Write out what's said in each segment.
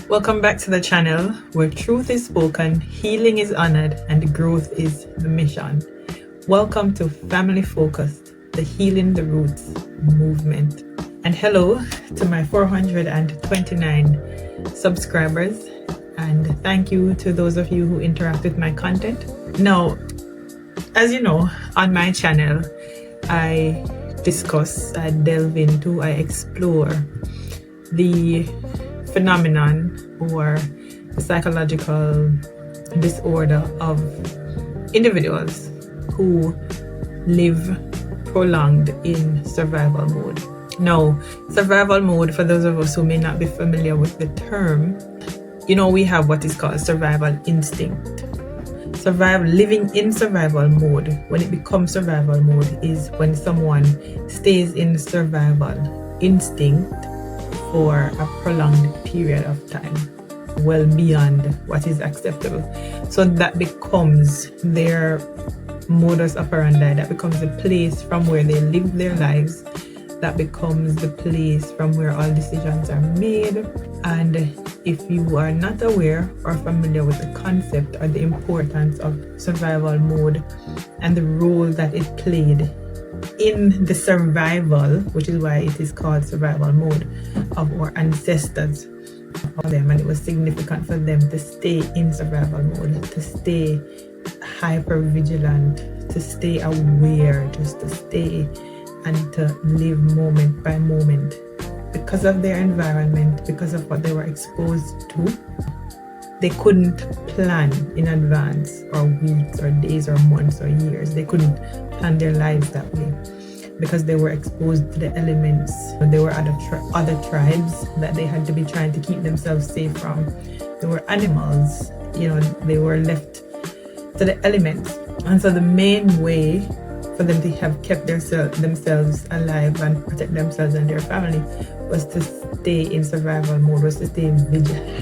Welcome back to the channel where truth is spoken, healing is honored, and growth is the mission. Welcome to Family Focused, the Healing the Roots movement. And hello to my 429 subscribers. And thank you to those of you who interact with my content. Now, as you know, on my channel, I discuss, I delve into, I explore the phenomenon or the psychological disorder of individuals who live prolonged in survival mode. Now, survival mode, for those of us who may not be familiar with the term, we have what is called survival instinct. Living in survival mode, when it becomes survival mode, is when someone stays in survival instinct for a prolonged period of time, well beyond what is acceptable. So that becomes their modus operandi, that becomes the place from where they live their lives, that becomes the place from where all decisions are made. And if you are not aware or familiar with the concept or the importance of survival mode and the role that it played in the survival, which is why it is called survival mode, of our ancestors, and it was significant for them to stay in survival mode, to stay hyper vigilant, to stay aware, just to stay and to live moment by moment because of their environment, because of what they were exposed to. They couldn't plan in advance, or weeks or days or months or years. They couldn't plan their lives that way because they were exposed to the elements. There were other tribes that they had to be trying to keep themselves safe from. There were animals, they were left to the elements. And so the main way for them to have kept themselves alive and protect themselves and their family was to stay in survival mode, was to stay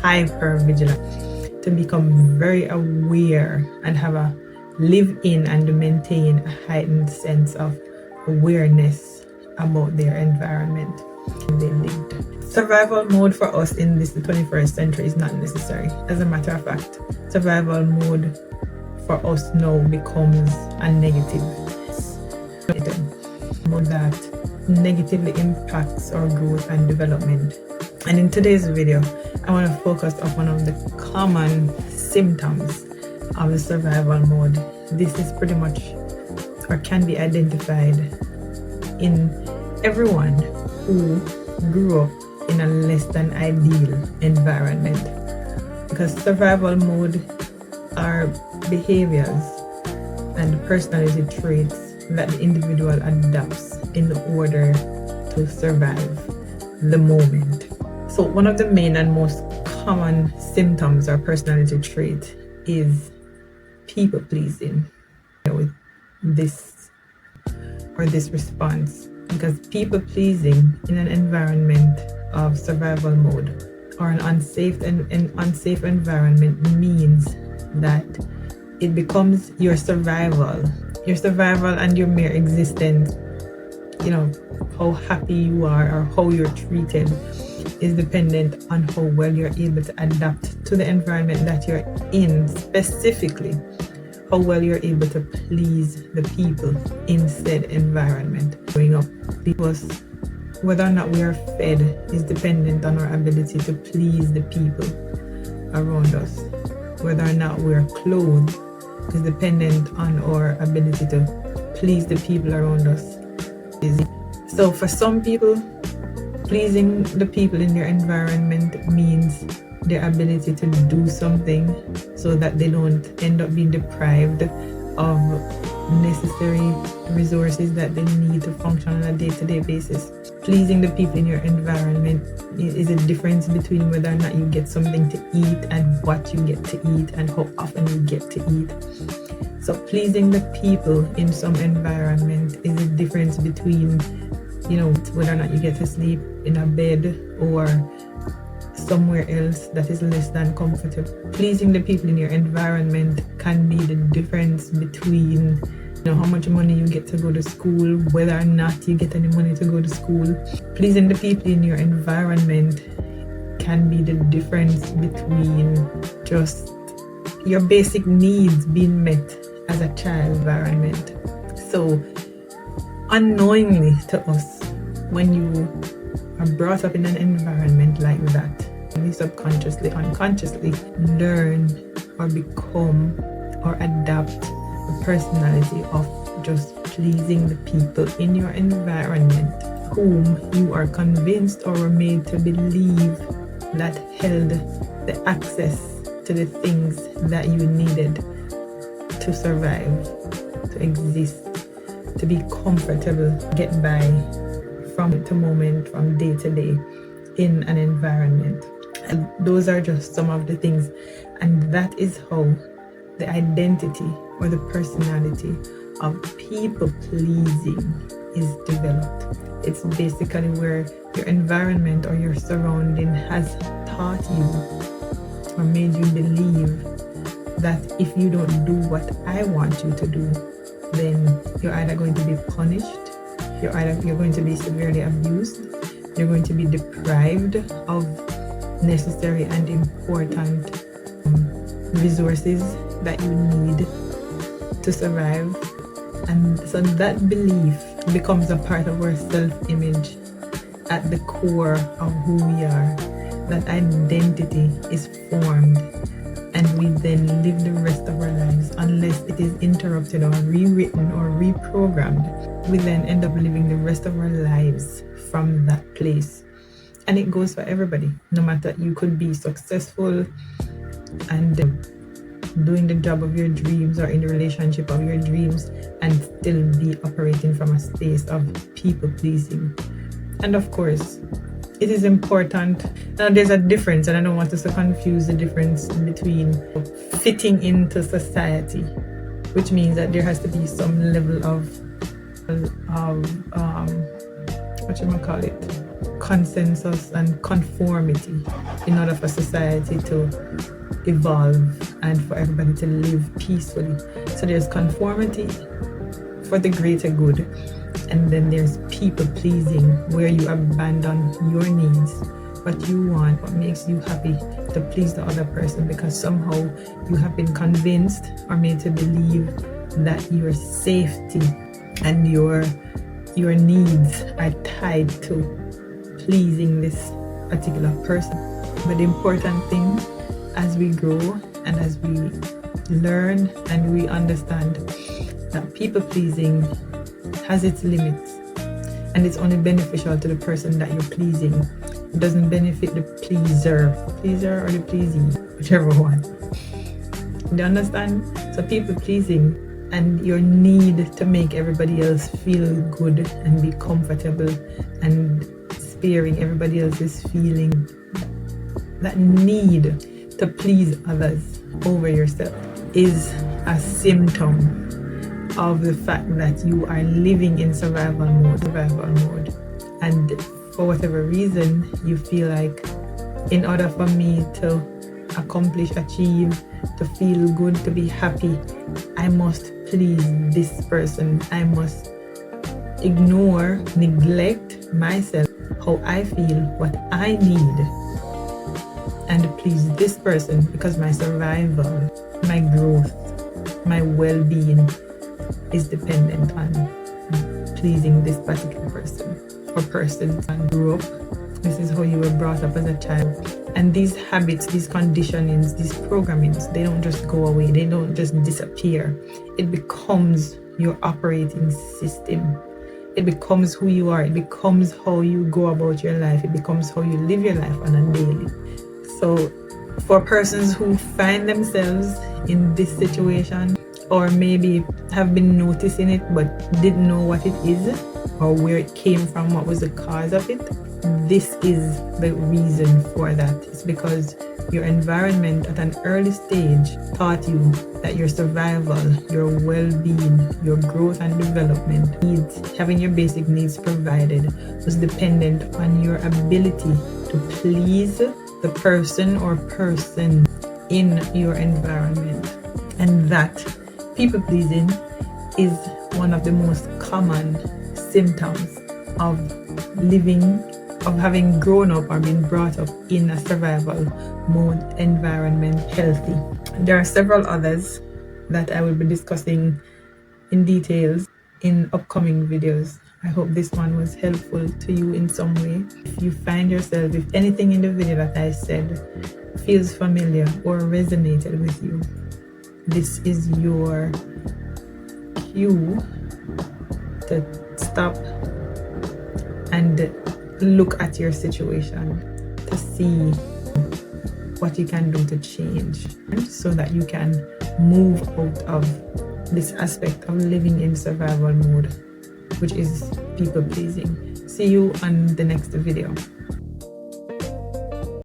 hyper vigilant, to become very aware and live in and maintain a heightened sense of awareness about their environment they lived. Survival mode for us in the 21st century is not necessary. As a matter of fact, survival mode for us now becomes a negative mode that negatively impacts our growth and development. And in today's video, I want to focus on one of the common symptoms of the survival mode. This is pretty much, or can be identified in everyone who grew up in a less than ideal environment. Because survival mode are behaviors and personality traits that the individual adopts in order to survive the moment. So one of the main and most common symptoms or personality trait is people pleasing with this response, because people pleasing in an environment of survival mode or an unsafe environment means that it becomes your survival and your mere existence. How happy you are or how you're treated is dependent on how well you're able to adapt to the environment that you're in, specifically how well you're able to please the people in said environment. Growing up, because whether or not we are fed is dependent on our ability to please the people around us. Whether or not we're clothed is dependent on our ability to please the people around us. So for some people, pleasing the people in their environment means their ability to do something so that they don't end up being deprived of necessary resources that they need to function on a day-to-day basis. Pleasing the people in your environment is a difference between whether or not you get something to eat and what you get to eat and how often you get to eat. So pleasing the people in some environment is a difference between, whether or not you get to sleep in a bed or somewhere else that is less than comfortable. Pleasing the people in your environment can be the difference between how much money you get to go to school, whether or not you get any money to go to school. Pleasing the people in your environment can be the difference between just your basic needs being met as a child environment. So unknowingly to us, when you are brought up in an environment like that, we subconsciously, unconsciously learn or become or adapt the personality of just pleasing the people in your environment, whom you are convinced or were made to believe that held the access to the things that you needed to survive, to exist, to be comfortable, get by from to moment, from day to day in an environment. And those are just some of the things, and that is how the identity or the personality of people pleasing is developed. It's basically where your environment or your surrounding has taught you or made you believe that if you don't do what I want you to do, then you're either going to be punished, you're going to be severely abused, you're going to be deprived of necessary and important resources that you need to survive. And so that belief becomes a part of our self-image at the core of who we are. That identity is formed, and we then live the rest of our lives, unless it is interrupted or rewritten or reprogrammed. We then end up living the rest of our lives from that place. And it goes for everybody. No matter, you could be successful and doing the job of your dreams or in the relationship of your dreams and still be operating from a space of people pleasing. And of course, it is important. Now there's a difference, and I don't want us to confuse the difference between fitting into society, which means that there has to be some level of consensus and conformity in order for society to evolve and for everybody to live peacefully. So there's conformity for the greater good, and then there's people pleasing, where you abandon your needs, what you want, what makes you happy, to please the other person, because somehow you have been convinced or made to believe that your safety and your needs are tied to pleasing this particular person. But the important thing, as we grow and as we learn and we understand that people pleasing has its limits, and it's only beneficial to the person that you're pleasing. It doesn't benefit the pleaser or the pleasing, whichever one. Do you understand? So people pleasing and your need to make everybody else feel good and be comfortable and sparing everybody else's feeling, that need to please others over yourself, is a symptom of the fact that you are living in survival mode. And for whatever reason, you feel like, in order for me to accomplish, achieve, to feel good, to be happy, I must please this person. I must ignore, neglect myself, how I feel, what I need, and please this person, because my survival, my growth, my well-being is dependent on pleasing this particular person or persons. And grew up, this is how you were brought up as a child. And these habits, these conditionings, these programmings, they don't just go away, they don't just disappear. It becomes your operating system. It becomes who you are. It becomes how you go about your life. It becomes how you live your life on a daily. So for persons who find themselves in this situation, or maybe have been noticing it but didn't know what it is or where it came from, what was the cause of it, this is the reason for that. It's because your environment at an early stage taught you that your survival, your well-being, your growth and development needs, having your basic needs provided, was dependent on your ability to please the person or person in your environment. And that people pleasing is one of the most common symptoms of living of having grown up or been brought up in a survival mode environment healthy. There are several others that I will be discussing in details in upcoming videos. I hope this one was helpful to you in some way. If you find yourself, if anything in the video that I said feels familiar or resonated with you, this is your cue to stop and look at your situation to see what you can do to change so that you can move out of this aspect of living in survival mode, which is people pleasing. See you on the next video.